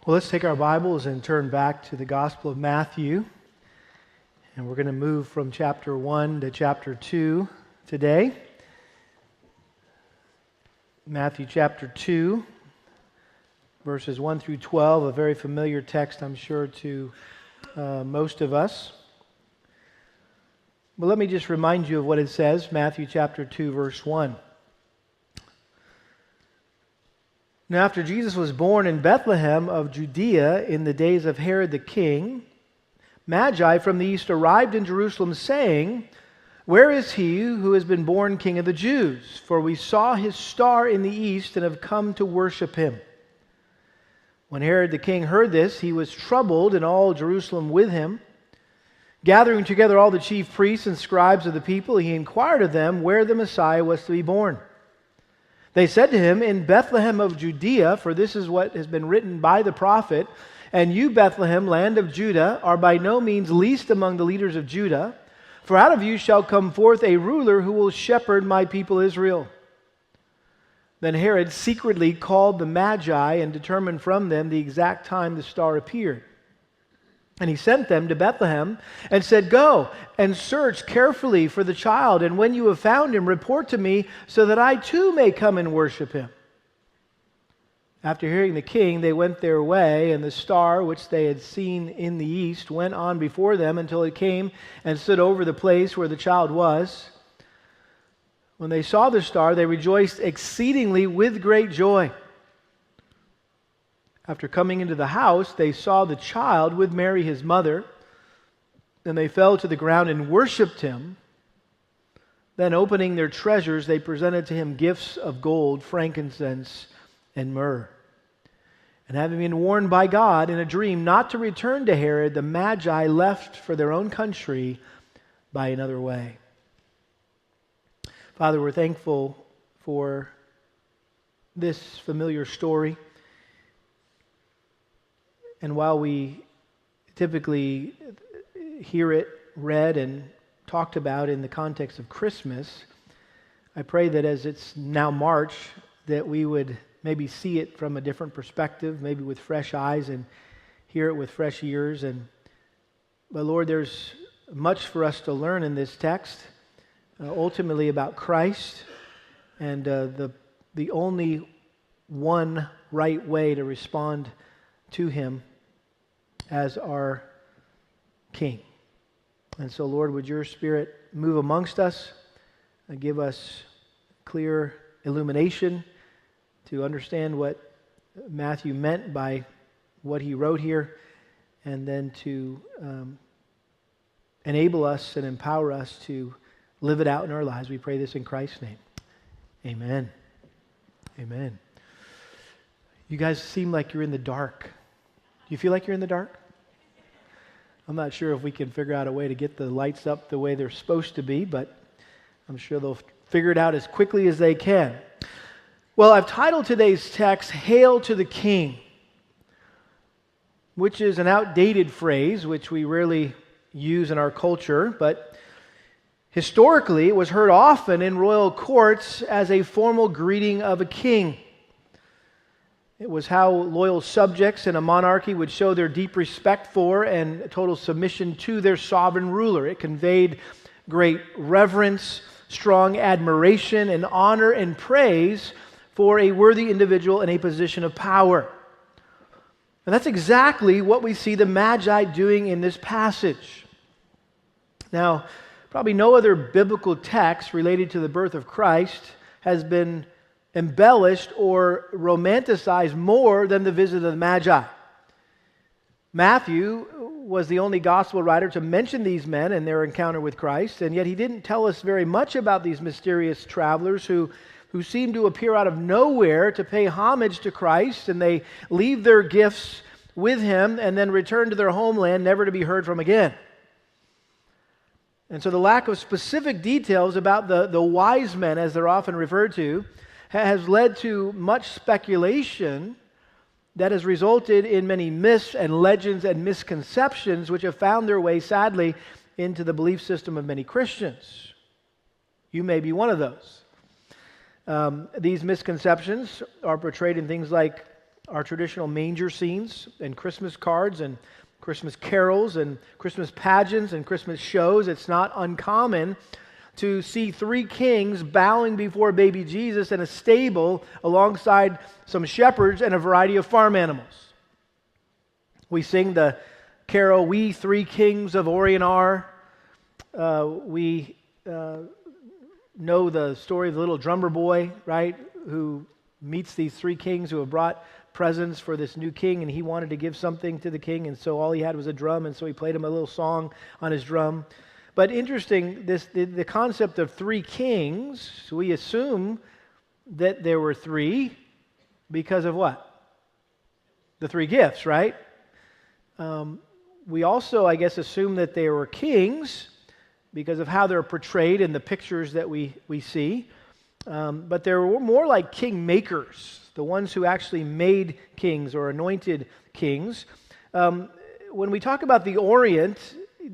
Well, let's take our Bibles and turn back to the Gospel of Matthew. And we're going to move from chapter 1 to chapter 2 today. Matthew chapter 2, verses 1 through 12, a very familiar text, I'm sure, to most of us. But let me just remind you of what it says, Matthew chapter 2, verse 1. Now, after Jesus was born in Bethlehem of Judea in the days of Herod the king, Magi from the east arrived in Jerusalem, saying, "Where is he who has been born King of the Jews? For we saw his star in the east and have come to worship him." When Herod the king heard this, he was troubled, and all Jerusalem with him. Gathering together all the chief priests and scribes of the people, he inquired of them where the Messiah was to be born. They said to him, "In Bethlehem of Judea, for this is what has been written by the prophet, and you, Bethlehem, land of Judah, are by no means least among the leaders of Judah, for out of you shall come forth a ruler who will shepherd my people Israel." Then Herod secretly called the Magi and determined from them the exact time the star appeared. And he sent them to Bethlehem and said, "Go and search carefully for the child, and when you have found him, report to me, so that I too may come and worship him." After hearing the king, they went their way, and the star which they had seen in the east went on before them until it came and stood over the place where the child was. When they saw the star, they rejoiced exceedingly with great joy. After coming into the house, they saw the child with Mary his mother, and they fell to the ground and worshipped him. Then, opening their treasures, they presented to him gifts of gold, frankincense, and myrrh. And having been warned by God in a dream not to return to Herod, the Magi left for their own country by another way. Father, we're thankful for this familiar story. And while we typically hear it read and talked about in the context of Christmas, I pray that as it's now March, that we would maybe see it from a different perspective, maybe with fresh eyes, and hear it with fresh ears. But Lord, there's much for us to learn in this text, ultimately about Christ, and the only one right way to respond to him as our King. And so, Lord, would your Spirit move amongst us and give us clear illumination to understand what Matthew meant by what he wrote here, and then to enable us and empower us to live it out in our lives. We pray this in Christ's name. Amen. Amen. You guys seem like you're in the dark. Do you feel like you're in the dark? I'm not sure if we can figure out a way to get the lights up the way they're supposed to be, but I'm sure they'll figure it out as quickly as they can. Well, I've titled today's text, "Hail to the King," which is an outdated phrase which we rarely use in our culture, but historically it was heard often in royal courts as a formal greeting of a king. It was how loyal subjects in a monarchy would show their deep respect for and total submission to their sovereign ruler. It conveyed great reverence, strong admiration, and honor and praise for a worthy individual in a position of power. And that's exactly what we see the Magi doing in this passage. Now, probably no other biblical text related to the birth of Christ has been embellished or romanticized more than the visit of the Magi. Matthew was the only gospel writer to mention these men and their encounter with Christ, and yet he didn't tell us very much about these mysterious travelers who seem to appear out of nowhere to pay homage to Christ, and they leave their gifts with him and then return to their homeland, never to be heard from again. And so the lack of specific details about the wise men, as they're often referred to, has led to much speculation that has resulted in many myths and legends and misconceptions which have found their way, sadly, into the belief system of many Christians. You may be one of those. These misconceptions are portrayed in things like our traditional manger scenes and Christmas cards and Christmas carols and Christmas pageants and Christmas shows, it's not uncommon to see three kings bowing before baby Jesus in a stable alongside some shepherds and a variety of farm animals. We sing the carol, "We Three Kings of Orient Are." We know the story of the little drummer boy, right, who meets these three kings who have brought presents for this new king, and he wanted to give something to the king, and so all he had was a drum, and so he played him a little song on his drum. But interesting, the concept of three kings, we assume that there were three because of what? The three gifts, right? We also, I guess, assume that they were kings because of how they're portrayed in the pictures that we see. But they were more like king makers, the ones who actually made kings or anointed kings. When we talk about the Orient,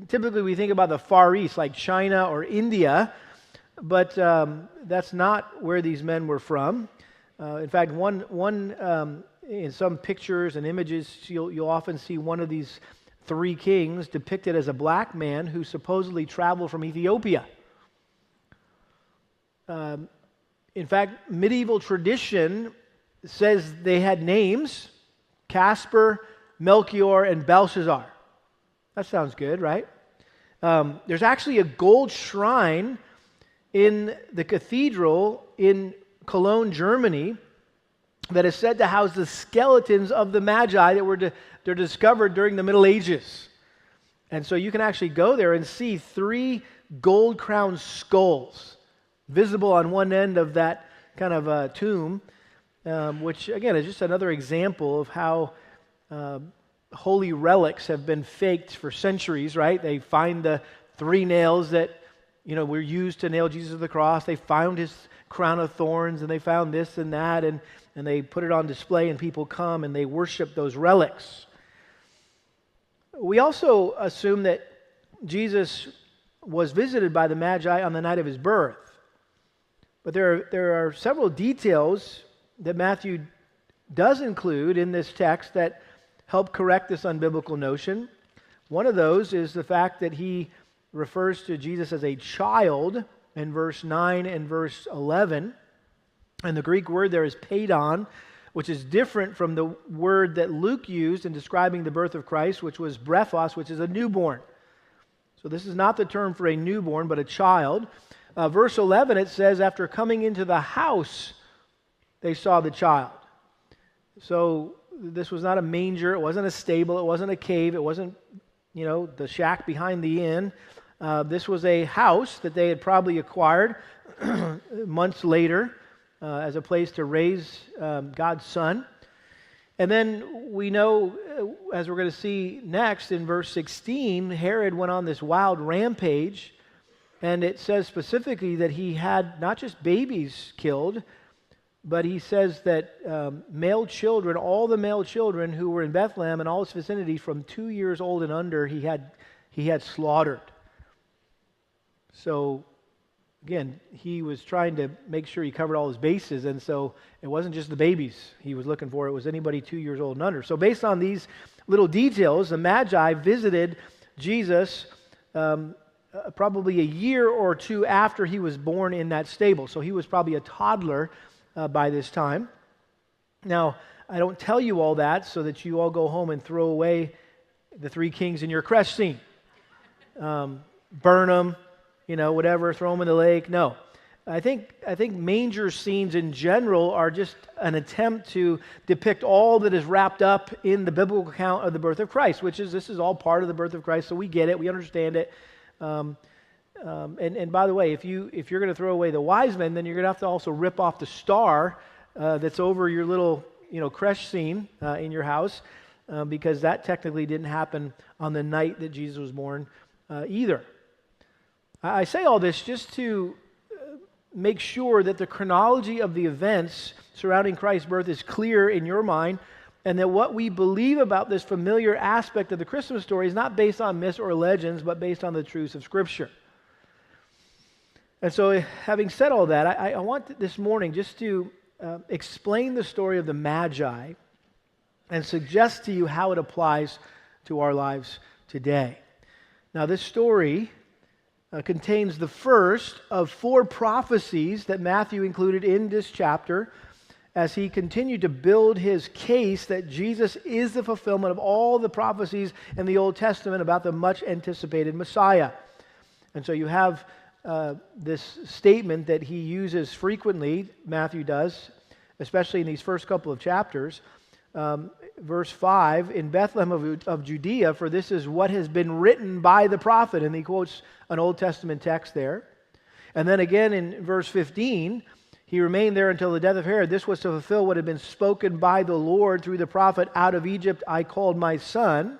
typically we think about the Far East, like China or India, but that's not where these men were from. In fact, in some pictures and images, you'll often see one of these three kings depicted as a black man who supposedly traveled from Ethiopia. In fact, medieval tradition says they had names: Casper, Melchior, and Belshazzar. That sounds good, right? There's actually a gold shrine in the cathedral in Cologne, Germany, that is said to house the skeletons of the Magi that were they're discovered during the Middle Ages. And so you can actually go there and see three gold-crowned skulls visible on one end of that kind of tomb, which, again, is just another example of how holy relics have been faked for centuries, right? They find the three nails that, were used to nail Jesus to the cross. They found his crown of thorns, and they found this and that, and they put it on display, and people come and they worship those relics. We also assume that Jesus was visited by the Magi on the night of his birth. But there are several details that Matthew does include in this text that help correct this unbiblical notion. One of those is the fact that he refers to Jesus as a child in verse 9 and verse 11. And the Greek word there is paidon, which is different from the word that Luke used in describing the birth of Christ, which was brephos, which is a newborn. So this is not the term for a newborn, but a child. Verse 11, it says, after coming into the house, they saw the child. So this was not a manger, it wasn't a stable, it wasn't a cave, it wasn't, the shack behind the inn. This was a house that they had probably acquired months later as a place to raise God's son. And then we know, as we're going to see next in verse 16, Herod went on this wild rampage, and it says specifically that he had not just babies killed, but he says that male children, all the male children who were in Bethlehem and all its vicinity from 2 years old and under, he had slaughtered. So, again, he was trying to make sure he covered all his bases, and so it wasn't just the babies he was looking for, it was anybody 2 years old and under. So based on these little details, the Magi visited Jesus probably a year or two after he was born in that stable. So he was probably a toddler by this time. Now, I don't tell you all that so that you all go home and throw away the three kings in your creche scene. Burn them, whatever, throw them in the lake. No. I think manger scenes in general are just an attempt to depict all that is wrapped up in the biblical account of the birth of Christ, this is all part of the birth of Christ, so we get it, we understand it. And by the way, if you're going to throw away the wise men, then you're going to have to also rip off the star that's over your little creche scene in your house, because that technically didn't happen on the night that Jesus was born either. I say all this just to make sure that the chronology of the events surrounding Christ's birth is clear in your mind, and that what we believe about this familiar aspect of the Christmas story is not based on myths or legends, but based on the truths of Scripture. And so, having said all that, I want this morning just to explain the story of the Magi and suggest to you how it applies to our lives today. Now, this story contains the first of 4 prophecies that Matthew included in this chapter as he continued to build his case that Jesus is the fulfillment of all the prophecies in the Old Testament about the much anticipated Messiah. And so you have this statement that he uses frequently, Matthew does, especially in these first couple of chapters. Verse 5, in Bethlehem of Judea, for this is what has been written by the prophet. And he quotes an Old Testament text there. And then again in verse 15, he remained there until the death of Herod. This was to fulfill what had been spoken by the Lord through the prophet, out of Egypt I called my son.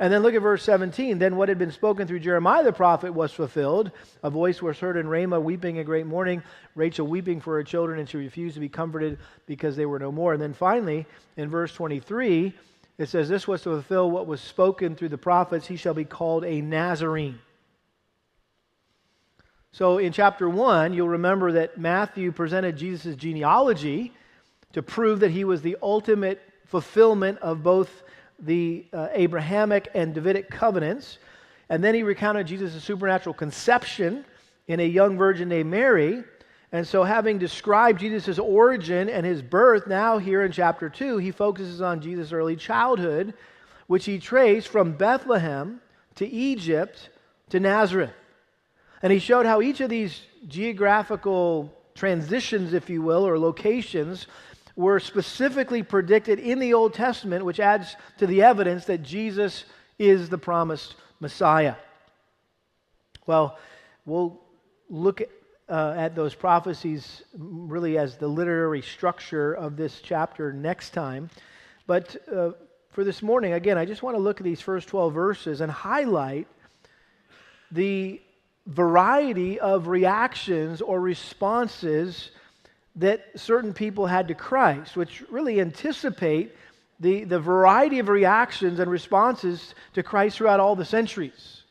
And then look at verse 17. Then what had been spoken through Jeremiah the prophet was fulfilled. A voice was heard in Ramah, weeping a great mourning, Rachel weeping for her children, and she refused to be comforted because they were no more. And then finally, in verse 23, it says, this was to fulfill what was spoken through the prophets. He shall be called a Nazarene. So in chapter 1, you'll remember that Matthew presented Jesus' genealogy to prove that he was the ultimate fulfillment of both the Abrahamic and Davidic covenants. And then he recounted Jesus' supernatural conception in a young virgin named Mary. And so having described Jesus' origin and his birth, now here in chapter 2, he focuses on Jesus' early childhood, which he traced from Bethlehem to Egypt to Nazareth. And he showed how each of these geographical transitions, if you will, or locations, were specifically predicted in the Old Testament, which adds to the evidence that Jesus is the promised Messiah. Well, we'll look at those prophecies really as the literary structure of this chapter next time. But for this morning, again, I just want to look at these first 12 verses and highlight the variety of reactions or responses that certain people had to Christ, which really anticipate the variety of reactions and responses to Christ throughout all the centuries.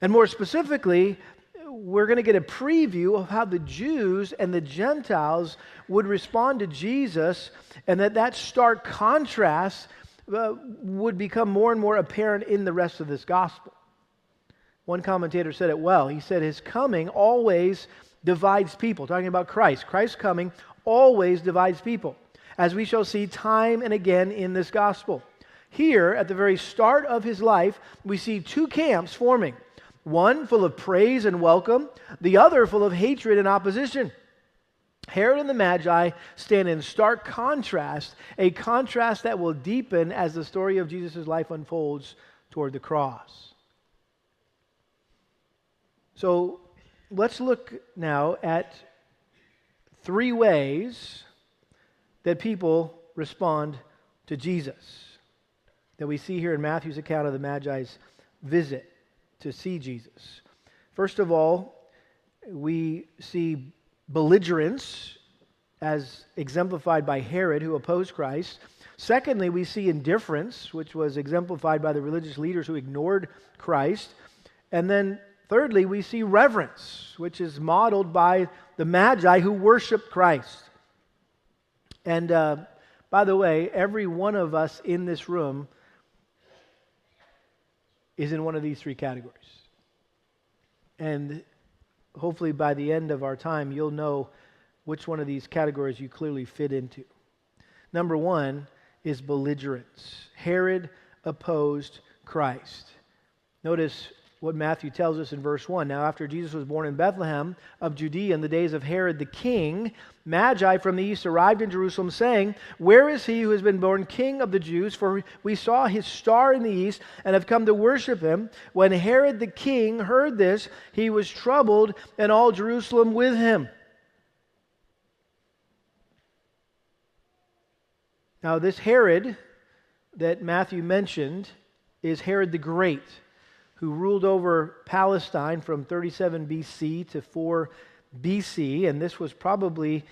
And more specifically, we're going to get a preview of how the Jews and the Gentiles would respond to Jesus, and that stark contrast would become more and more apparent in the rest of this gospel. One commentator said it well. He said, his coming always divides people. Talking about Christ. Christ's coming always divides people, as we shall see time and again in this gospel. Here, at the very start of his life, we see 2 camps forming. One full of praise and welcome, the other full of hatred and opposition. Herod and the Magi stand in stark contrast, a contrast that will deepen as the story of Jesus' life unfolds toward the cross. So let's look now at 3 ways that people respond to Jesus that we see here in Matthew's account of the Magi's visit to see Jesus. First of all, we see belligerence as exemplified by Herod, who opposed Christ. Secondly, we see indifference, which was exemplified by the religious leaders who ignored Christ. And then thirdly, we see reverence, which is modeled by the Magi who worshiped Christ. And by the way, every one of us in this room is in one of these 3 categories. And hopefully by the end of our time, you'll know which one of these categories you clearly fit into. Number 1 is belligerence. Herod opposed Christ. Notice what Matthew tells us in verse 1. Now, after Jesus was born in Bethlehem of Judea in the days of Herod the king, Magi from the east arrived in Jerusalem, saying, where is he who has been born king of the Jews? For we saw his star in the east and have come to worship him. When Herod the king heard this, he was troubled, and all Jerusalem with him. Now, this Herod that Matthew mentioned is Herod the Great, who ruled over Palestine from 37 BC to 4 BC, and this was probably,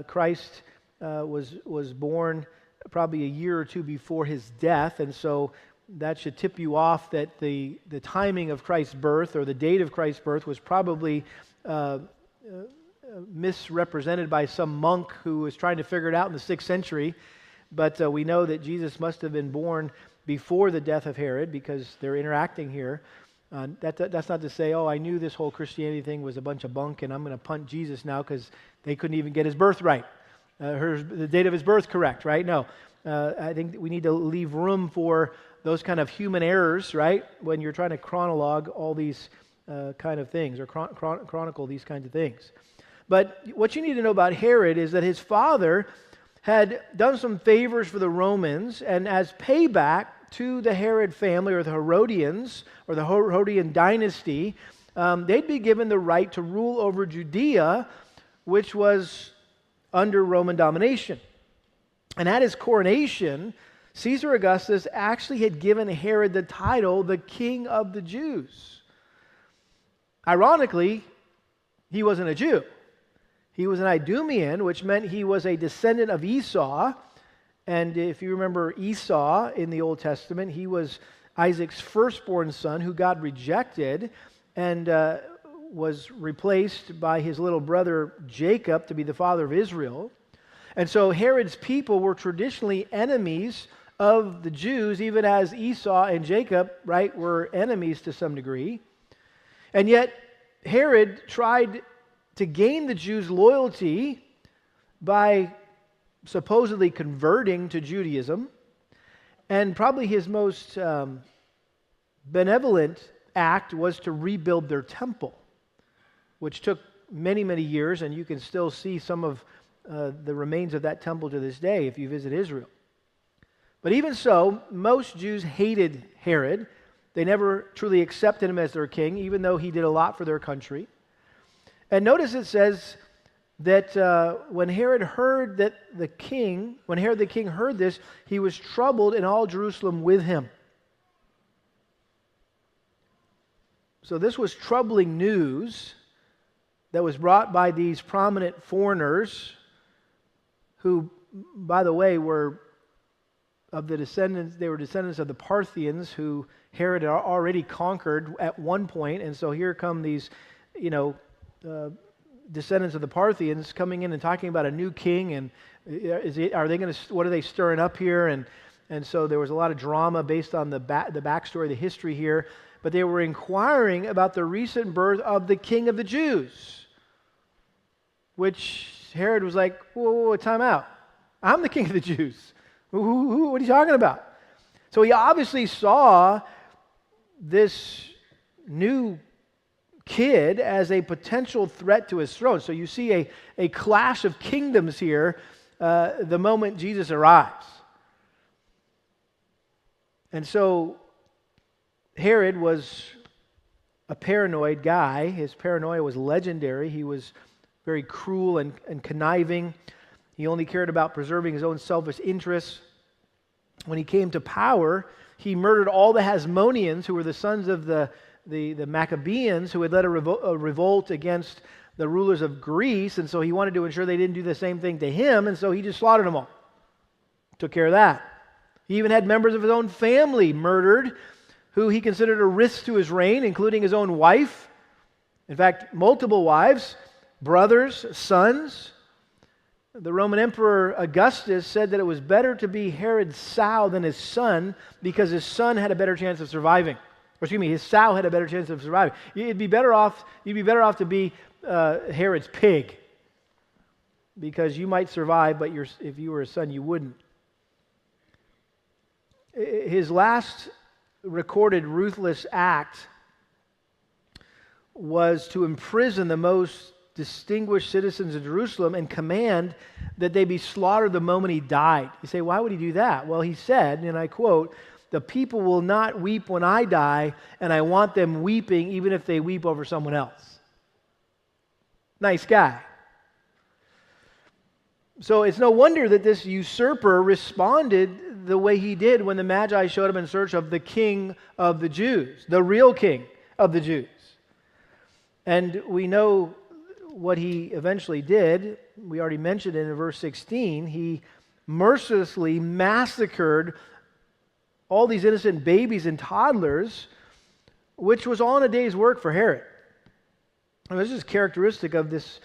Christ was born probably a year or 2 before his death, and so that should tip you off that the timing of Christ's birth, or the date of Christ's birth, was probably misrepresented by some monk who was trying to figure it out in the 6th century. But we know that Jesus must have been born before the death of Herod because they're interacting here. That's not to say, oh, I knew this whole Christianity thing was a bunch of bunk and I'm going to punt Jesus now because they couldn't even get his birth right. The date of his birth correct, right? No. I think we need to leave room for those kind of human errors, right? When you're trying to chronologue all these kind of things or chronicle these kinds of things. But what you need to know about Herod is that his father had done some favors for the Romans, and as payback to the Herod family or the Herodians or the Herodian dynasty, they'd be given the right to rule over Judea, which was under Roman domination. And at his coronation, Caesar Augustus actually had given Herod the title, the King of the Jews. Ironically, he wasn't a Jew. He was an Idumean, which meant he was a descendant of Esau. And if you remember Esau in the Old Testament, he was Isaac's firstborn son who God rejected and was replaced by his little brother Jacob to be the father of Israel. And so Herod's people were traditionally enemies of the Jews, even as Esau and Jacob, right, were enemies to some degree. And yet Herod tried to gain the Jews' loyalty by supposedly converting to Judaism. And probably his most benevolent act was to rebuild their temple, which took many, many years, and you can still see some of the remains of that temple to this day if you visit Israel. But even so, most Jews hated Herod. They never truly accepted him as their king, even though he did a lot for their country. And notice it says that when Herod the king heard this, he was troubled, and all Jerusalem with him. So this was troubling news that was brought by these prominent foreigners who, by the way, were descendants of the Parthians who Herod had already conquered at one point. And so here come these, descendants of the Parthians coming in and talking about a new king, and what are they stirring up here? And so there was a lot of drama based on the backstory, the history here. But they were inquiring about the recent birth of the King of the Jews, which Herod was like, whoa, time out. I'm the King of the Jews. What are you talking about? So he obviously saw this new kid as a potential threat to his throne. So you see a clash of kingdoms here the moment Jesus arrives. And so Herod was a paranoid guy. His paranoia was legendary. He was very cruel and conniving. He only cared about preserving his own selfish interests. When he came to power, he murdered all the Hasmoneans, who were the sons of the Maccabeans, who had led a revolt against the rulers of Greece, and so he wanted to ensure they didn't do the same thing to him, and so he just slaughtered them all. Took care of that. He even had members of his own family murdered, who he considered a risk to his reign, including his own wife. In fact, multiple wives, brothers, sons. The Roman Emperor Augustus said that it was better to be Herod's sow than his son because his son had a better chance of surviving. Or excuse me, his sow had a better chance of surviving. You'd be better off to be Herod's pig because you might survive, but if you were his son, you wouldn't. His last recorded ruthless act was to imprison the most distinguished citizens of Jerusalem and command that they be slaughtered the moment he died. You say, why would he do that? Well, he said, and I quote, "The people will not weep when I die, and I want them weeping even if they weep over someone else." Nice guy. So it's no wonder that this usurper responded the way he did when the Magi showed up in search of the King of the Jews, the real King of the Jews. And we know what he eventually did. We already mentioned it in verse 16. He mercilessly massacred all these innocent babies and toddlers, which was all in a day's work for Herod. And this is characteristic of this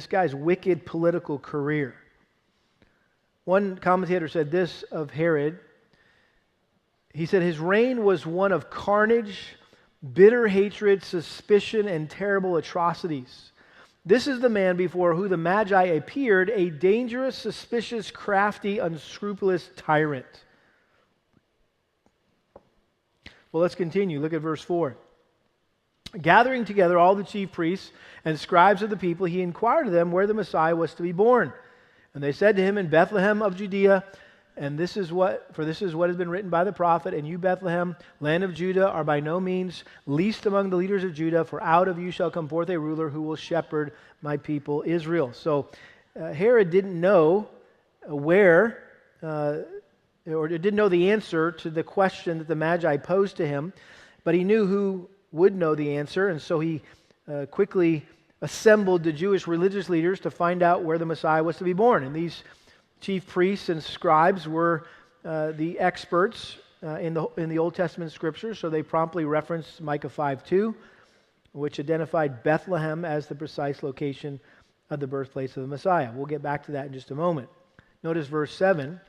guy's wicked political career. One commentator said this of Herod. He said his reign was one of carnage, bitter hatred, suspicion, and terrible atrocities. This is the man before who the Magi appeared, a dangerous, suspicious, crafty, unscrupulous tyrant. Well, let's continue. Look at verse 4. Gathering together all the chief priests and scribes of the people, he inquired of them where the Messiah was to be born. And they said to him, in Bethlehem of Judea, and this is what has been written by the prophet, and you, Bethlehem, land of Judah, are by no means least among the leaders of Judah, for out of you shall come forth a ruler who will shepherd my people Israel. So Herod didn't know or didn't know the answer to the question that the Magi posed to him, but he knew who would know the answer, and so he quickly assembled the Jewish religious leaders to find out where the Messiah was to be born. And these chief priests and scribes were the experts in the Old Testament scriptures, so they promptly referenced Micah 5:2, which identified Bethlehem as the precise location of the birthplace of the Messiah. We'll get back to that in just a moment. Notice verse 7.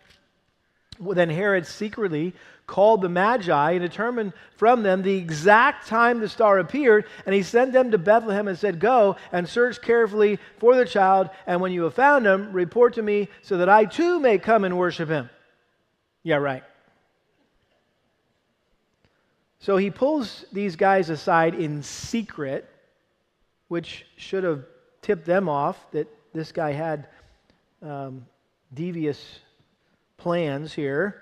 Then Herod secretly called the Magi and determined from them the exact time the star appeared, and he sent them to Bethlehem and said, go and search carefully for the child, and when you have found him, report to me so that I too may come and worship him. Yeah, right. So he pulls these guys aside in secret, which should have tipped them off that this guy had devious plans here,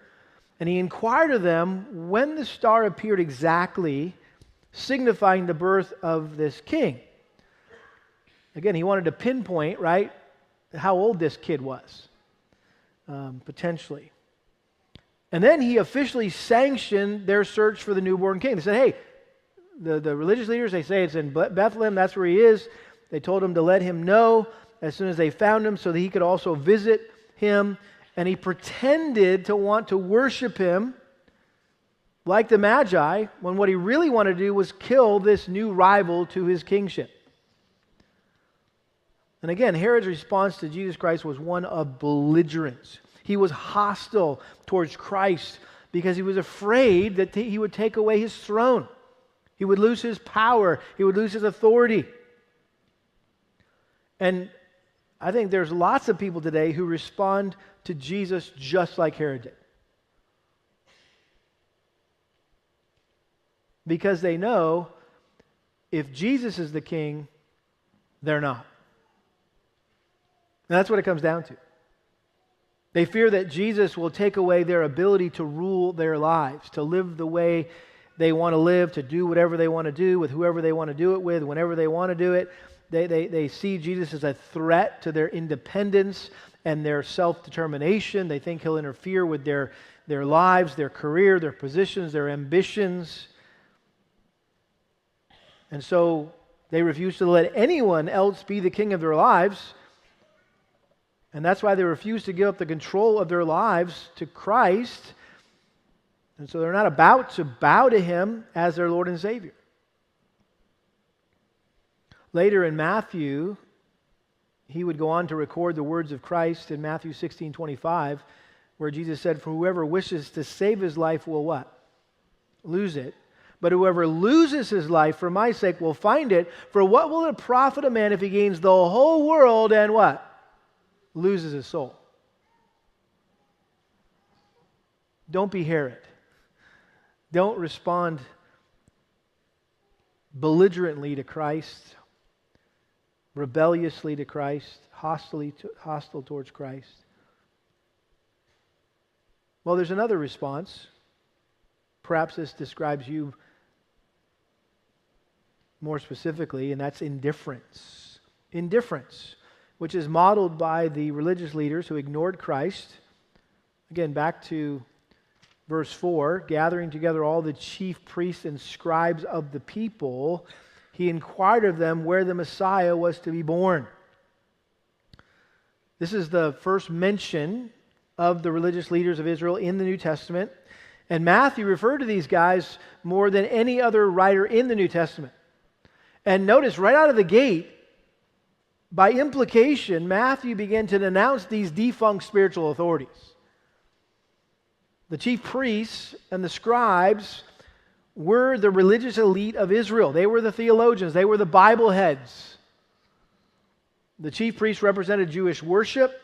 and he inquired of them when the star appeared exactly, signifying the birth of this king. Again, he wanted to pinpoint, right, how old this kid was, potentially. And then he officially sanctioned their search for the newborn king. They said, hey, the religious leaders, they say it's in Bethlehem, that's where he is. They told him to let him know as soon as they found him so that he could also visit him. And he pretended to want to worship him like the Magi, when what he really wanted to do was kill this new rival to his kingship. And again, Herod's response to Jesus Christ was one of belligerence. He was hostile towards Christ because he was afraid that he would take away his throne. He would lose his power. He would lose his authority. And I think there's lots of people today who respond to Jesus just like Herod did. Because they know if Jesus is the king, they're not. And that's what it comes down to. They fear that Jesus will take away their ability to rule their lives, to live the way they want to live, to do whatever they want to do with whoever they want to do it with, whenever they want to do it. They see Jesus as a threat to their independence and their self-determination. They think he'll interfere with their lives, their career, their positions, their ambitions. And so they refuse to let anyone else be the king of their lives. And that's why they refuse to give up the control of their lives to Christ. And so they're not about to bow to him as their Lord and Savior. Later in Matthew, he would go on to record the words of Christ in Matthew 16:25, where Jesus said, for whoever wishes to save his life will what? Lose it. But whoever loses his life for my sake will find it. For what will it profit a man if he gains the whole world and what? Loses his soul. Don't be Herod. Don't respond belligerently to Christ, rebelliously to Christ, hostile towards Christ. Well, there's another response. Perhaps this describes you more specifically, and that's indifference. Indifference, which is modeled by the religious leaders who ignored Christ. Again, back to verse 4, gathering together all the chief priests and scribes of the people, he inquired of them where the Messiah was to be born. This is the first mention of the religious leaders of Israel in the New Testament. And Matthew referred to these guys more than any other writer in the New Testament. And notice right out of the gate, By implication, Matthew began to denounce these defunct spiritual authorities. The chief priests and the scribes were the religious elite of Israel. They were the theologians. They were the Bible heads. The chief priests represented Jewish worship.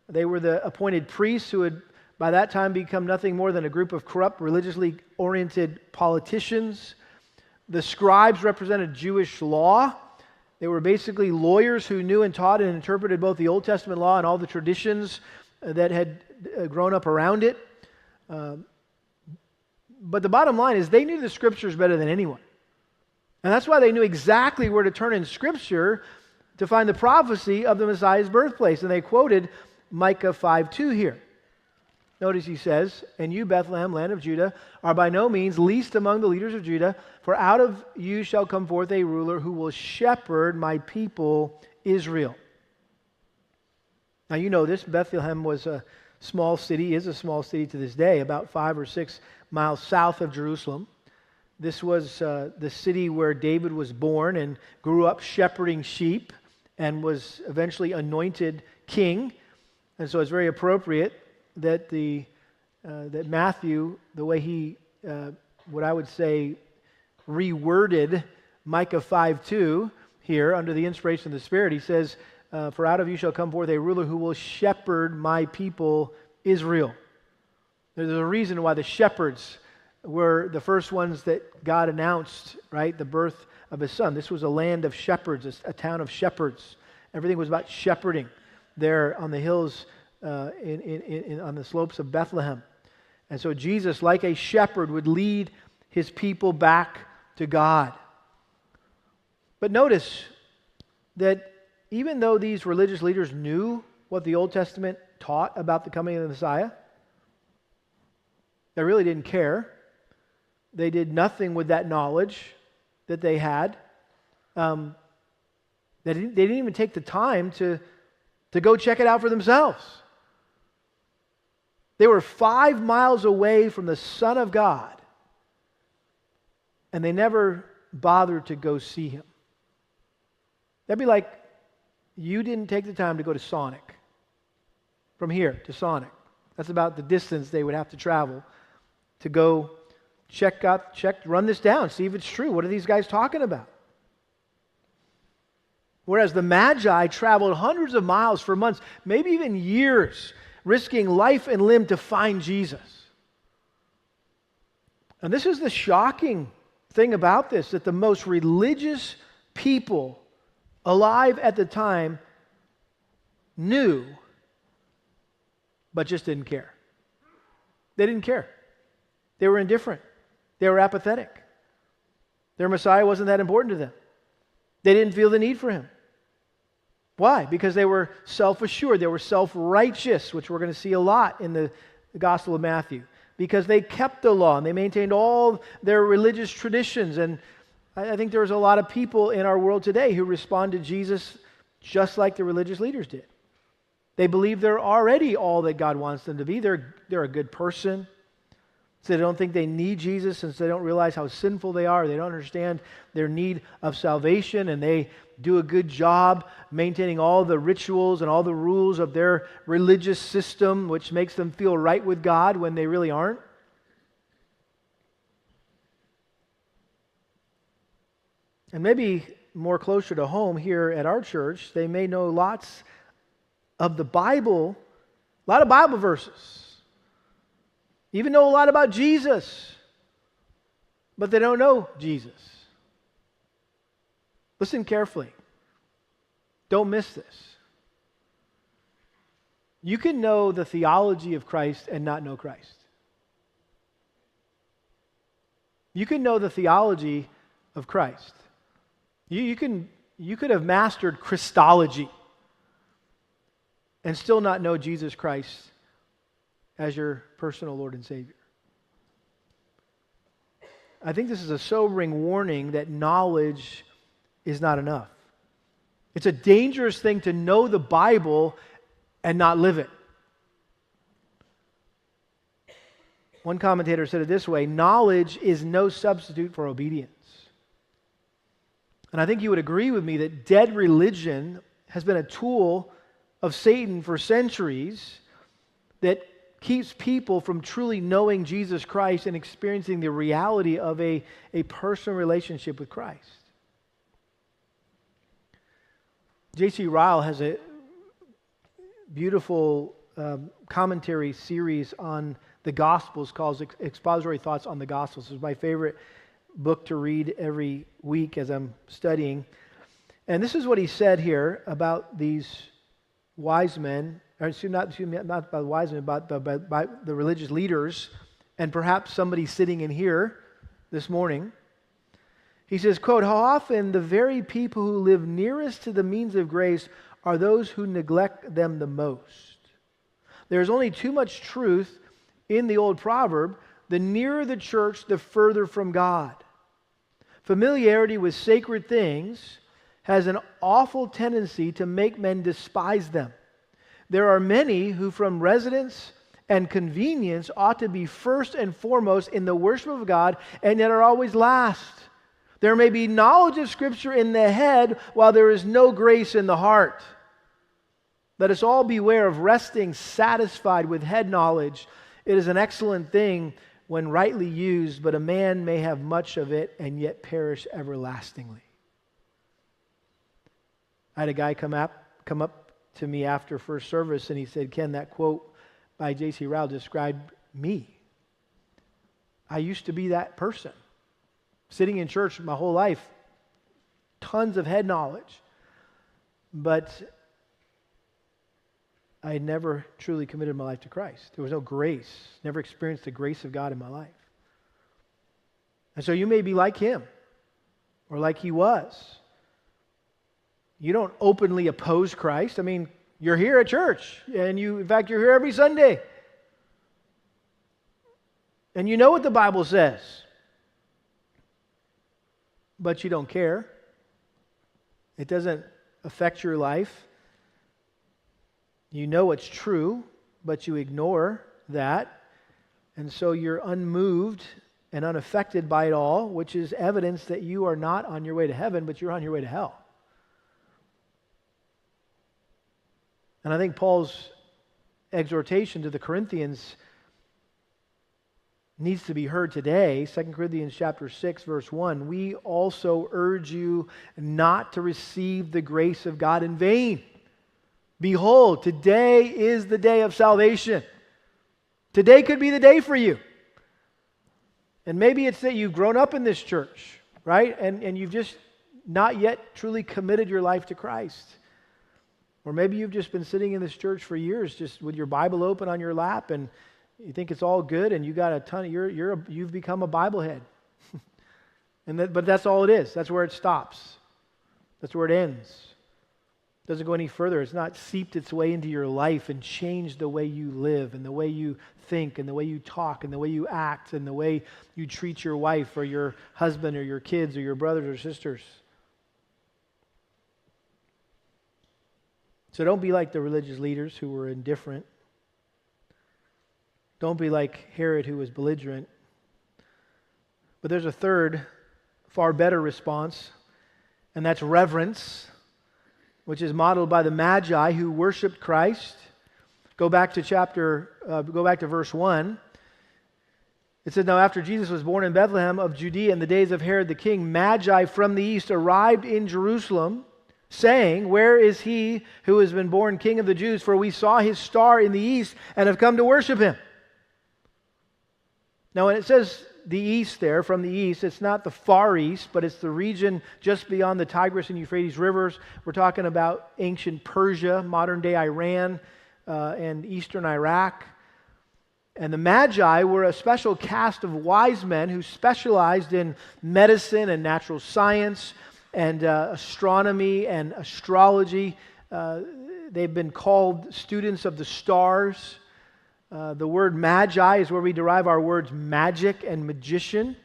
They were the appointed priests who had by that time become nothing more than a group of corrupt, religiously oriented politicians. The scribes represented Jewish law. They were basically lawyers who knew and taught and interpreted both the Old Testament law and all the traditions that had grown up around it. But the bottom line is they knew the Scriptures better than anyone. And that's why they knew exactly where to turn in Scripture to find the prophecy of the Messiah's birthplace. And they quoted Micah 5:2 here. Notice he says, "And you, Bethlehem, land of Judah, are by no means least among the leaders of Judah, for out of you shall come forth a ruler who will shepherd my people Israel." Now you know this, Bethlehem was a small city, is a small city to this day, about 5 or 6 miles south of Jerusalem. This was the city where David was born and grew up shepherding sheep and was eventually anointed king. And so it's very appropriate that that Matthew, the way he, what I would say, reworded Micah 5:2 here under the inspiration of the Spirit, he says, "For out of you shall come forth a ruler who will shepherd my people Israel." There's a reason why the shepherds were the first ones that God announced, right? The birth of His Son. This was a land of shepherds, a town of shepherds. Everything was about shepherding there on the hills, on the slopes of Bethlehem. And so Jesus, like a shepherd, would lead His people back to God. But notice that even though these religious leaders knew what the Old Testament taught about the coming of the Messiah, they really didn't care. They did nothing with that knowledge that they had. They didn't even take the time to go check it out for themselves. They were 5 miles away from the Son of God, and they never bothered to go see Him. That'd be like you didn't take the time to go to Sonic. From here to Sonic. That's about the distance they would have to travel to go run this down, see if it's true. What are these guys talking about? Whereas the Magi traveled hundreds of miles for months, maybe even years, risking life and limb to find Jesus. And this is the shocking thing about this, that the most religious people alive at the time knew, but just didn't care. They didn't care. They were indifferent. They were apathetic. Their Messiah wasn't that important to them. They didn't feel the need for Him. Why? Because they were self-assured. They were self-righteous, which we're going to see a lot in the Gospel of Matthew. Because they kept the law and they maintained all their religious traditions. And I think there's a lot of people in our world today who respond to Jesus just like the religious leaders did. They believe they're already all that God wants them to be. They're a good person. So they don't think they need Jesus, since they don't realize how sinful they are. They don't understand their need of salvation, and they do a good job maintaining all the rituals and all the rules of their religious system, which makes them feel right with God when they really aren't. And maybe more closer to home here at our church, they may know lots of the Bible, a lot of Bible verses. Even know a lot about Jesus, but they don't know Jesus. Listen carefully. Don't miss this. You can know the theology of Christ and not know Christ. You can know the theology of Christ. You could have mastered Christology and still not know Jesus Christ as your personal Lord and Savior. I think this is a sobering warning that knowledge is not enough. It's a dangerous thing to know the Bible and not live it. One commentator said it this way: knowledge is no substitute for obedience. And I think you would agree with me that dead religion has been a tool of Satan for centuries that keeps people from truly knowing Jesus Christ and experiencing the reality of a personal relationship with Christ. J.C. Ryle has a beautiful commentary series on the Gospels called Expository Thoughts on the Gospels. It's my favorite book to read every week as I'm studying. And this is what he said here about these wise men, not by the wise men, but by the religious leaders, and perhaps somebody sitting in here this morning. He says, quote, "How often the very people who live nearest to the means of grace are those who neglect them the most. There's only too much truth in the old proverb, the nearer the church, the further from God. Familiarity with sacred things has an awful tendency to make men despise them. There are many who from residence and convenience ought to be first and foremost in the worship of God, and yet are always last. There may be knowledge of Scripture in the head, while there is no grace in the heart. Let us all beware of resting satisfied with head knowledge. It is an excellent thing when rightly used, but a man may have much of it and yet perish everlastingly." I had a guy come up to me after first service, and he said, "Ken, that quote by J.C. Ryle described me. I used to be that person. Sitting in church my whole life, tons of head knowledge, but I had never truly committed my life to Christ. There was no grace, never experienced the grace of God in my life." And so you may be like him, or like he was. You don't openly oppose Christ. I mean, you're here at church, and in fact, you're here every Sunday. And you know what the Bible says, but you don't care. It doesn't affect your life. You know it's true, but you ignore that. And so you're unmoved and unaffected by it all, which is evidence that you are not on your way to heaven, but you're on your way to hell. And I think Paul's exhortation to the Corinthians needs to be heard today. 2 Corinthians chapter 6, verse 1. "We also urge you not to receive the grace of God in vain. Behold, today is the day of salvation." Today could be the day for you. And maybe it's that you've grown up in this church, right? And you've just not yet truly committed your life to Christ. Or maybe you've just been sitting in this church for years, just with your Bible open on your lap, and you think it's all good, and you got a ton of, you've become a Bible head. But that's all it is. That's where it stops. That's where it ends. It doesn't go any further. It's not seeped its way into your life and changed the way you live and the way you think and the way you talk and the way you act and the way you treat your wife or your husband or your kids or your brothers or sisters. So don't be like the religious leaders who were indifferent. Don't be like Herod, who was belligerent. But there's a third, far better response, and that's reverence, which is modeled by the Magi who worshiped Christ. Go back to verse 1. It says, "Now after Jesus was born in Bethlehem of Judea in the days of Herod the king, Magi from the east arrived in Jerusalem, saying, 'Where is he who has been born King of the Jews? For we saw his star in the east and have come to worship him.'" Now when it says the east there, from the east, it's not the far east, but it's the region just beyond the Tigris and Euphrates rivers. We're talking about ancient Persia, modern-day Iran, and eastern Iraq. And the Magi were a special caste of wise men who specialized in medicine and natural science and astronomy and astrology. They've been called students of the stars. The word magi is where we derive our words magic and magician.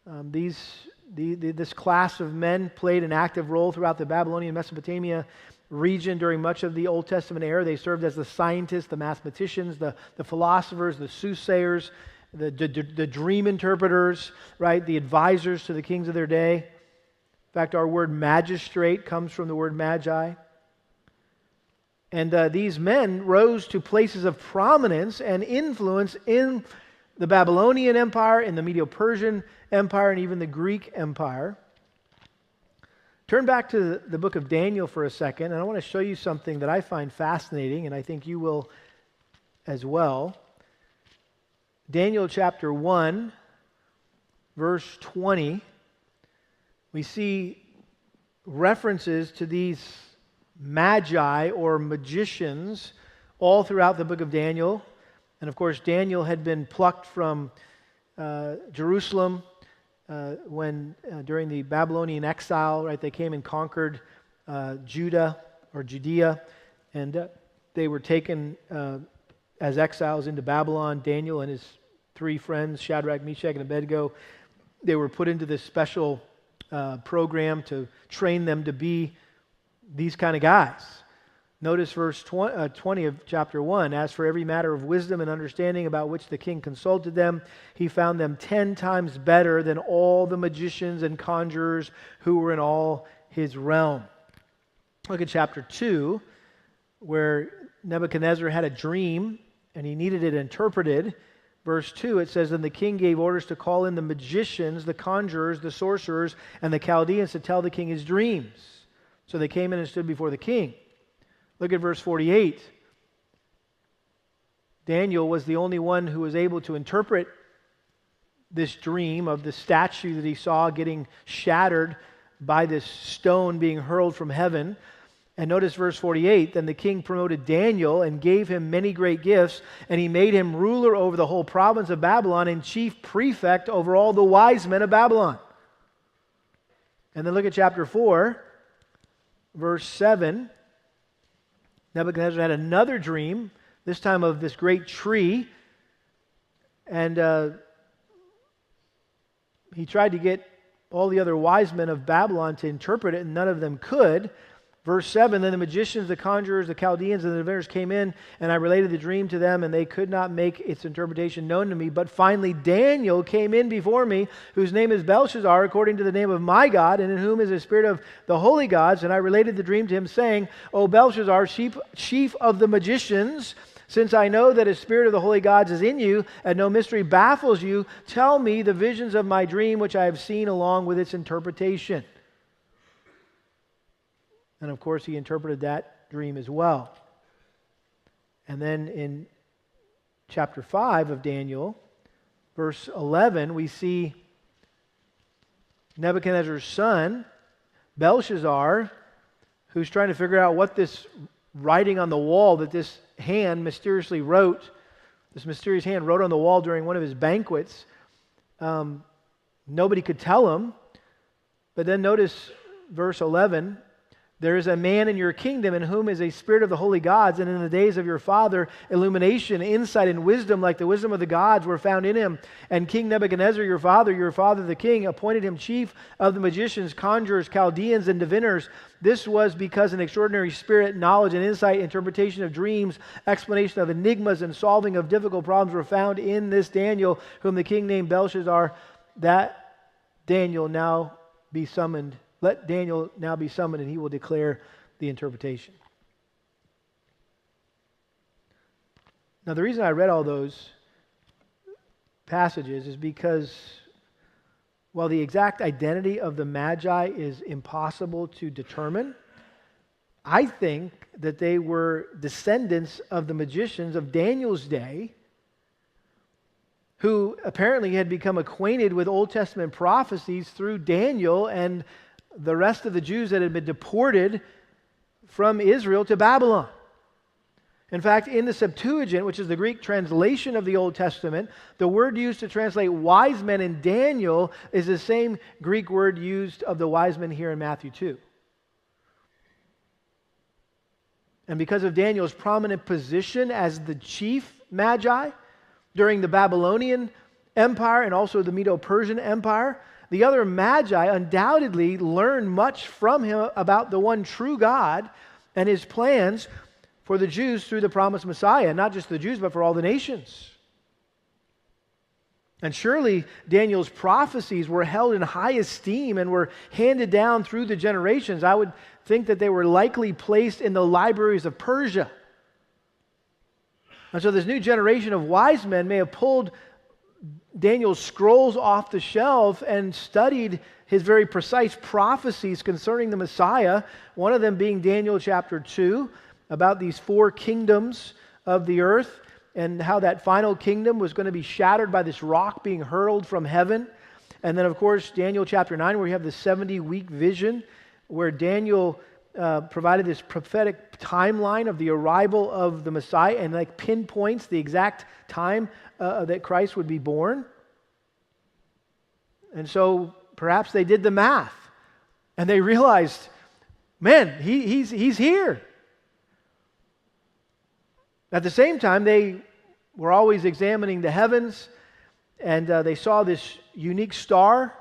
This class of men played an active role throughout the Babylonian Mesopotamia region during much of the Old Testament era. They served as the scientists, the mathematicians, the philosophers, the soothsayers, the dream interpreters, right? The advisors to the kings of their day. In fact, our word magistrate comes from the word magi. And these men rose to places of prominence and influence in the Babylonian Empire, in the Medo-Persian Empire, and even the Greek Empire. Turn back to the book of Daniel for a second, and I want to show you something that I find fascinating, and I think you will as well. Daniel chapter 1, verse 20, we see references to these magi or magicians all throughout the book of Daniel. And of course, Daniel had been plucked from Jerusalem when during the Babylonian exile, right? They came and conquered Judah or Judea, and they were taken as exiles into Babylon. Daniel and his three friends, Shadrach, Meshach, and Abednego, they were put into this special program to train them to be these kind of guys. Notice verse 20 of chapter 1. As for every matter of wisdom and understanding about which the king consulted them, he found them 10 times better than all the magicians and conjurers who were in all his realm. Look at chapter 2, where Nebuchadnezzar had a dream and he needed it interpreted. Verse 2, it says, "And the king gave orders to call in the magicians, the conjurers, the sorcerers, and the Chaldeans to tell the king his dreams. So they came in and stood before the king." Look at verse 48. Daniel was the only one who was able to interpret this dream of the statue that he saw getting shattered by this stone being hurled from heaven. And notice verse 48, "Then the king promoted Daniel and gave him many great gifts, and he made him ruler over the whole province of Babylon and chief prefect over all the wise men of Babylon." And then look at chapter 4, verse 7. Nebuchadnezzar had another dream, this time of this great tree, and he tried to get all the other wise men of Babylon to interpret it, and none of them could. Verse 7, "Then the magicians, the conjurers, the Chaldeans, and the diviners came in, and I related the dream to them, and they could not make its interpretation known to me. But finally Daniel came in before me, whose name is Belshazzar, according to the name of my God, and in whom is the spirit of the holy gods. And I related the dream to him, saying, O Belshazzar, chief of the magicians, since I know that a spirit of the holy gods is in you, and no mystery baffles you, tell me the visions of my dream, which I have seen, along with its interpretation." And of course, he interpreted that dream as well. And then in chapter 5 of Daniel, verse 11, we see Nebuchadnezzar's son, Belshazzar, who's trying to figure out what this writing on the wall that this hand mysteriously wrote, this mysterious hand wrote on the wall during one of his banquets. Nobody could tell him. But then notice verse 11, "There is a man in your kingdom in whom is a spirit of the holy gods, and in the days of your father, illumination, insight, and wisdom like the wisdom of the gods were found in him. And King Nebuchadnezzar, your father the king, appointed him chief of the magicians, conjurers, Chaldeans, and diviners. This was because an extraordinary spirit, knowledge, and insight, interpretation of dreams, explanation of enigmas, and solving of difficult problems were found in this Daniel, whom the king named Belshazzar. That Daniel now be summoned. Let Daniel now be summoned, and he will declare the interpretation." Now, the reason I read all those passages is because while the exact identity of the Magi is impossible to determine, I think that they were descendants of the magicians of Daniel's day, who apparently had become acquainted with Old Testament prophecies through Daniel and the rest of the Jews that had been deported from Israel to Babylon. In fact, in the Septuagint, which is the Greek translation of the Old Testament, the word used to translate wise men in Daniel is the same Greek word used of the wise men here in Matthew 2. And because of Daniel's prominent position as the chief magi during the Babylonian Empire and also the Medo-Persian Empire, the other magi undoubtedly learned much from him about the one true God and his plans for the Jews through the promised Messiah. Not just the Jews, but for all the nations. And surely Daniel's prophecies were held in high esteem and were handed down through the generations. I would think that they were likely placed in the libraries of Persia. And so this new generation of wise men may have pulled Daniel's scrolls off the shelf and studied his very precise prophecies concerning the Messiah, one of them being Daniel chapter 2, about these 4 kingdoms of the earth and how that final kingdom was going to be shattered by this rock being hurled from heaven. And then, of course, Daniel chapter 9, where you have the 70-week vision, where Daniel provided this prophetic timeline of the arrival of the Messiah and like pinpoints the exact time that Christ would be born. And so perhaps they did the math and they realized, man, he's here. At the same time, they were always examining the heavens, and they saw this unique star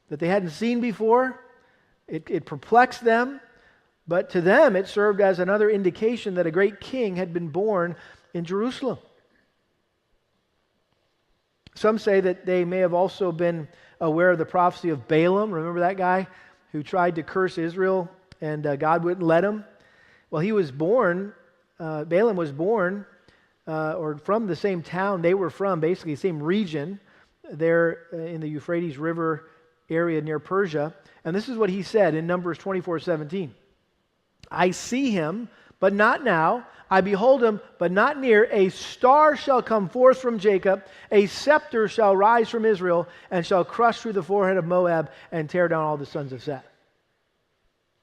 that they hadn't seen before. It perplexed them, but to them it served as another indication that a great king had been born in Jerusalem. Some say that they may have also been aware of the prophecy of Balaam. Remember that guy who tried to curse Israel and God wouldn't let him? Well, he was born, Balaam was born, or from the same town they were from, basically the same region there in the Euphrates River area near Persia. And this is what he said in Numbers 24:17. I see him, but not now. I behold him, but not near. A star shall come forth from Jacob. A scepter shall rise from Israel and shall crush through the forehead of Moab and tear down all the sons of Seth.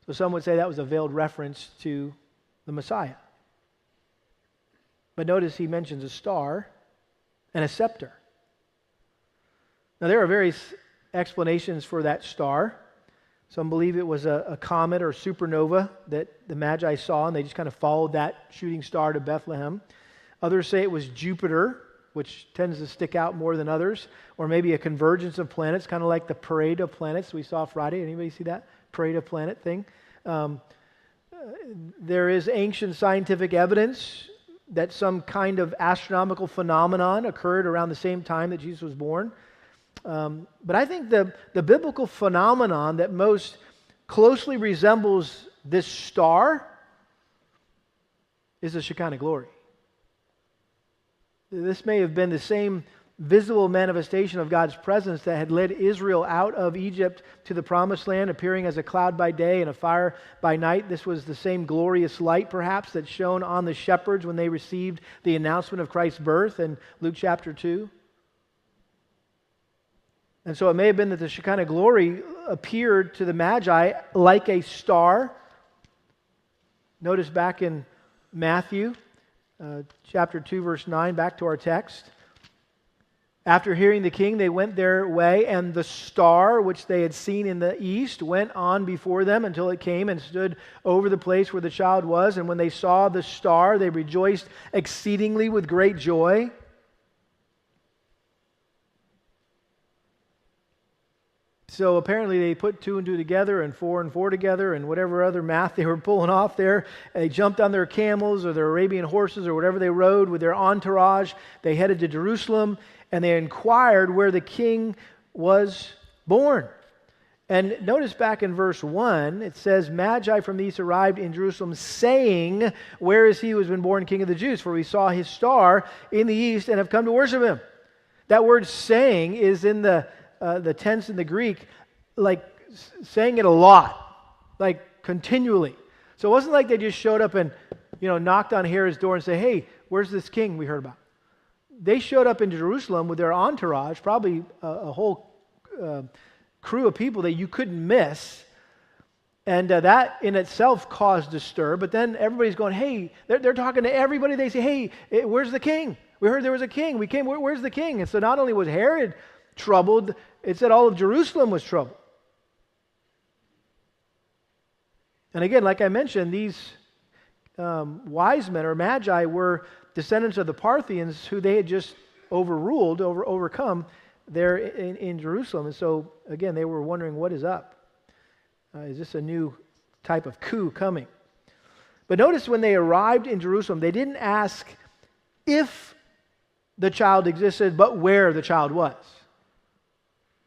So some would say that was a veiled reference to the Messiah. But notice he mentions a star and a scepter. Now there are various explanations for that star. Some believe it was a comet or supernova that the Magi saw, and they just kind of followed that shooting star to Bethlehem. Others say it was Jupiter, which tends to stick out more than others, or maybe a convergence of planets, kind of like the parade of planets we saw Friday. Anybody see that parade of planet thing? There is ancient scientific evidence that some kind of astronomical phenomenon occurred around the same time that Jesus was born. But I think the biblical phenomenon that most closely resembles this star is the Shekinah glory. This may have been the same visible manifestation of God's presence that had led Israel out of Egypt to the Promised Land, appearing as a cloud by day and a fire by night. This was the same glorious light, perhaps, that shone on the shepherds when they received the announcement of Christ's birth in Luke chapter 2. And so it may have been that the Shekinah glory appeared to the Magi like a star. Notice back in Matthew chapter 2, verse 9, back to our text. After hearing the king, they went their way, and the star, which they had seen in the east, went on before them until it came and stood over the place where the child was. And when they saw the star, they rejoiced exceedingly with great joy. So apparently they put 2 and 2 together and 4 and 4 together and whatever other math they were pulling off there. And they jumped on their camels or their Arabian horses or whatever they rode with their entourage. They headed to Jerusalem and they inquired where the king was born. And notice back in verse 1, it says, Magi from the east arrived in Jerusalem, saying, where is he who has been born King of the Jews? For we saw his star in the east and have come to worship him. That word saying is in the tense in the Greek, like saying it a lot, like continually. So it wasn't like they just showed up and, knocked on Herod's door and say, hey, where's this king we heard about? They showed up in Jerusalem with their entourage, probably a whole crew of people that you couldn't miss. And that in itself caused a stir. But then everybody's going, hey, they're talking to everybody. They say, hey, where's the king? We heard there was a king. We came, where's the king? And so not only was Herod troubled, it said all of Jerusalem was troubled. And again, like I mentioned, these wise men or magi were descendants of the Parthians who they had just overcome there in Jerusalem. And so, again, they were wondering, what is up? Is this a new type of coup coming? But notice when they arrived in Jerusalem, they didn't ask if the child existed, but where the child was.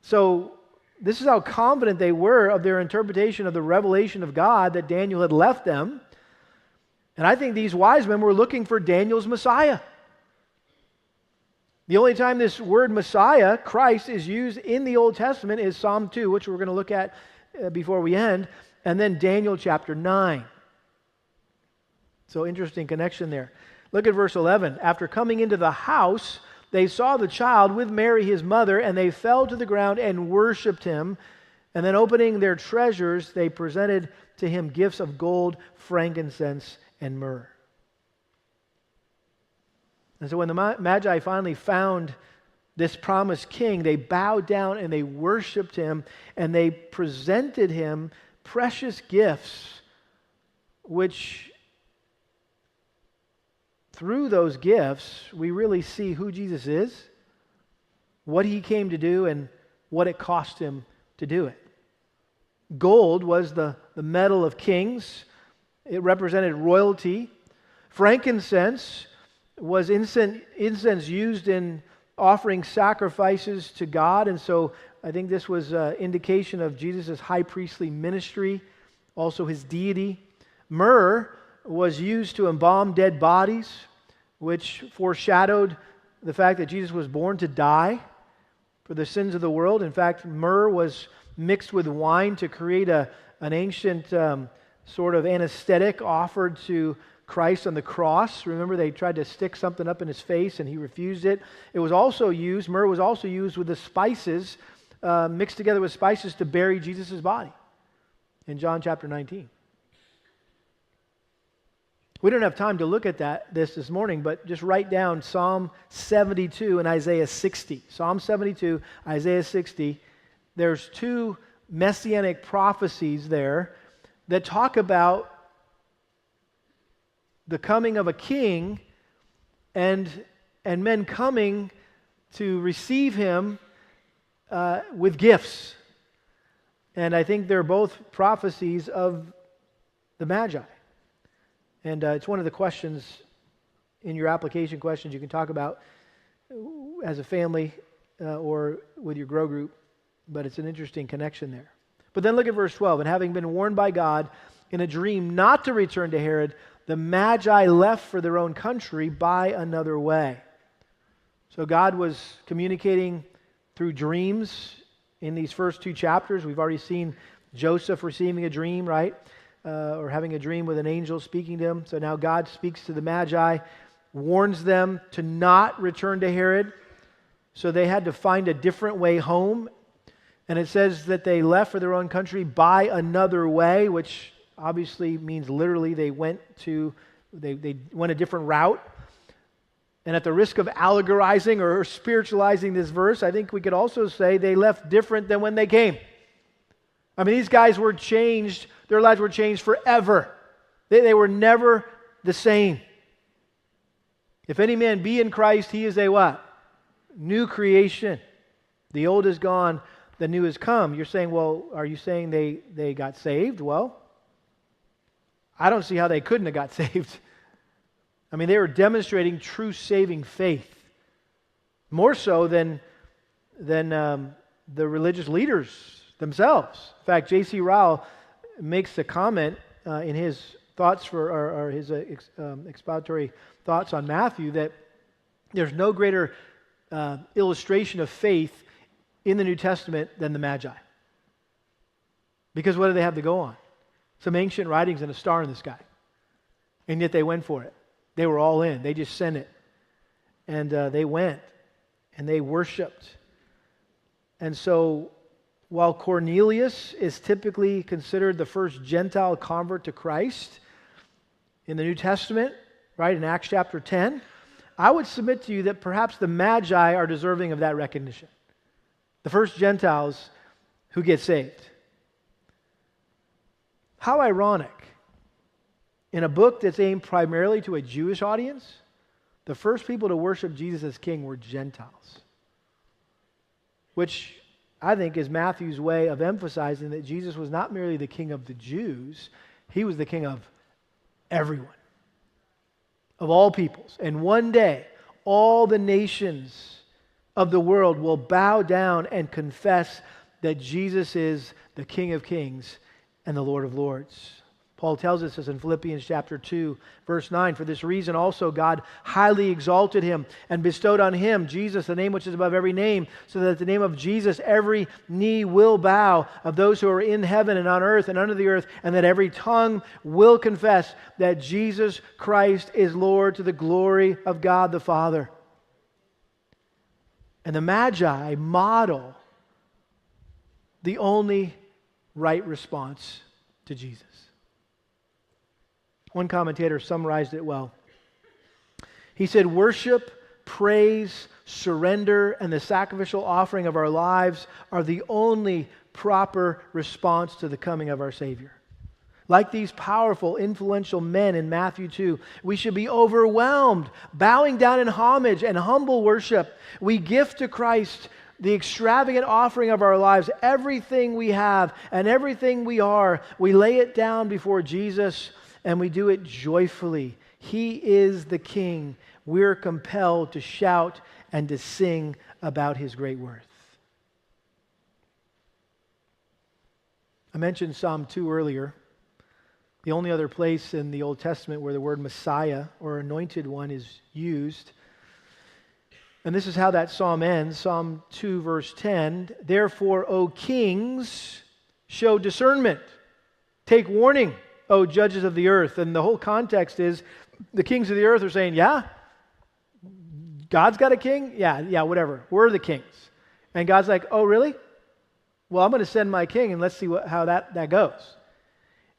So this is how confident they were of their interpretation of the revelation of God that Daniel had left them. And I think these wise men were looking for Daniel's Messiah. The only time this word Messiah, Christ, is used in the Old Testament is Psalm 2, which we're going to look at before we end, and then Daniel chapter 9. So interesting connection there. Look at verse 11. After coming into the house, they saw the child with Mary his mother, and they fell to the ground and worshipped him. And then opening their treasures, they presented to him gifts of gold, frankincense, and myrrh. And so when the Magi finally found this promised king, they bowed down and they worshiped him, and they presented him precious gifts, which through those gifts, we really see who Jesus is, what he came to do, and what it cost him to do it. Gold was the metal of kings. It represented royalty. Frankincense was incense used in offering sacrifices to God, and so I think this was an indication of Jesus' high priestly ministry, also his deity. Myrrh was used to embalm dead bodies, which foreshadowed the fact that Jesus was born to die for the sins of the world. In fact, myrrh was mixed with wine to create an ancient sort of anesthetic offered to Christ on the cross. Remember, they tried to stick something up in his face and he refused it. Myrrh was also used with the spices, mixed together with spices to bury Jesus' body in John chapter 19. We don't have time to look at this morning, but just write down Psalm 72 and Isaiah 60. Psalm 72, Isaiah 60. There's two messianic prophecies there that talk about the coming of a king and men coming to receive him with gifts. And I think they're both prophecies of the Magi. And it's one of the questions in your application questions you can talk about as a family or with your grow group, but it's an interesting connection there. But then look at verse 12. And having been warned by God in a dream not to return to Herod, the Magi left for their own country by another way. So God was communicating through dreams in these first two chapters. We've already seen Joseph receiving a dream, right? Or having a dream with an angel speaking to him. So now God speaks to the Magi, warns them to not return to Herod. So they had to find a different way home. And it says that they left for their own country by another way, which obviously means literally they went a different route. And at the risk of allegorizing or spiritualizing this verse, I think we could also say they left different than when they came. I mean, these guys were changed. Their lives were changed forever. They were never the same. If any man be in Christ, he is a what? New creation. The old is gone, the new has come. You're saying, well, are you saying they got saved? Well, I don't see how they couldn't have got saved. I mean, they were demonstrating true saving faith. More so than the religious leaders themselves. In fact, J.C. Ryle makes a comment in his thoughts or his expository thoughts on Matthew that there's no greater illustration of faith in the New Testament than the Magi. Because what do they have to go on? Some ancient writings and a star in the sky. And yet they went for it. They were all in. They just sent it. And they went. And they worshiped. And so while Cornelius is typically considered the first Gentile convert to Christ in the New Testament, right, in Acts chapter 10, I would submit to you that perhaps the Magi are deserving of that recognition. The first Gentiles who get saved. How ironic. In a book that's aimed primarily to a Jewish audience, the first people to worship Jesus as king were Gentiles. Which I think is Matthew's way of emphasizing that Jesus was not merely the king of the Jews, he was the king of everyone. Of all peoples. And one day, all the nations of the world will bow down and confess that Jesus is the King of Kings and the Lord of Lords. Paul tells us this in Philippians chapter 2, verse 9. For this reason also God highly exalted him and bestowed on him, Jesus, the name which is above every name, so that at the name of Jesus every knee will bow of those who are in heaven and on earth and under the earth, and that every tongue will confess that Jesus Christ is Lord, to the glory of God the Father. And the Magi model the only right response to Jesus. One commentator summarized it well. He said, worship, praise, surrender, and the sacrificial offering of our lives are the only proper response to the coming of our Savior. Like these powerful, influential men in Matthew 2, we should be overwhelmed, bowing down in homage and humble worship. We gift to Christ the extravagant offering of our lives, everything we have and everything we are. We lay it down before Jesus, and we do it joyfully. He is the King. We're compelled to shout and to sing about His great worth. I mentioned Psalm 2 earlier. The only other place in the Old Testament where the word Messiah or Anointed One is used. And this is how that psalm ends. Psalm 2 verse 10. Therefore, O kings, show discernment. Take warning, O judges of the earth. And the whole context is the kings of the earth are saying, yeah, God's got a king? Yeah, whatever. We're the kings. And God's like, oh, really? Well, I'm going to send my king and let's see how that goes.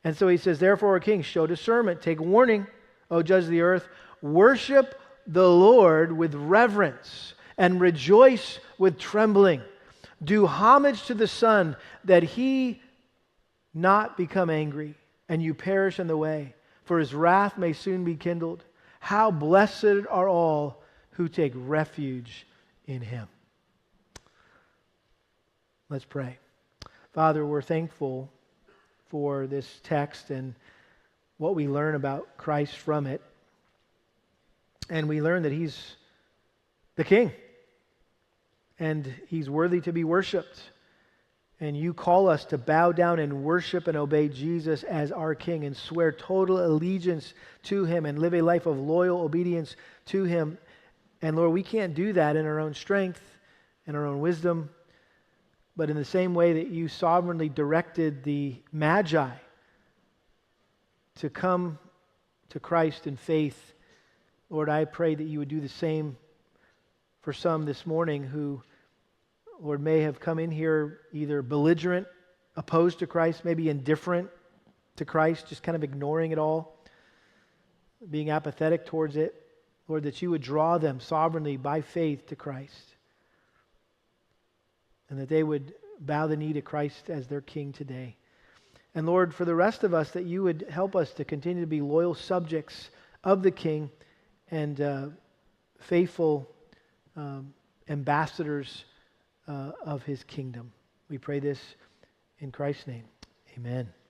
And so he says, therefore, O kings, show discernment. Take warning, O judges of the earth. Worship the Lord with reverence and rejoice with trembling. Do homage to the Son, that He not become angry and you perish in the way, for His wrath may soon be kindled. How blessed are all who take refuge in Him. Let's pray. Father, we're thankful for this text and what we learn about Christ from it. And we learn that He's the King and He's worthy to be worshiped. And you call us to bow down and worship and obey Jesus as our King and swear total allegiance to Him and live a life of loyal obedience to Him. And Lord, we can't do that in our own strength and our own wisdom, but in the same way that you sovereignly directed the Magi to come to Christ in faith, Lord, I pray that you would do the same for some this morning who, Lord, may have come in here either belligerent, opposed to Christ, maybe indifferent to Christ, just kind of ignoring it all, being apathetic towards it. Lord, that you would draw them sovereignly by faith to Christ, and that they would bow the knee to Christ as their King today. And Lord, for the rest of us, that you would help us to continue to be loyal subjects of the King and faithful ambassadors of His kingdom. We pray this in Christ's name. Amen.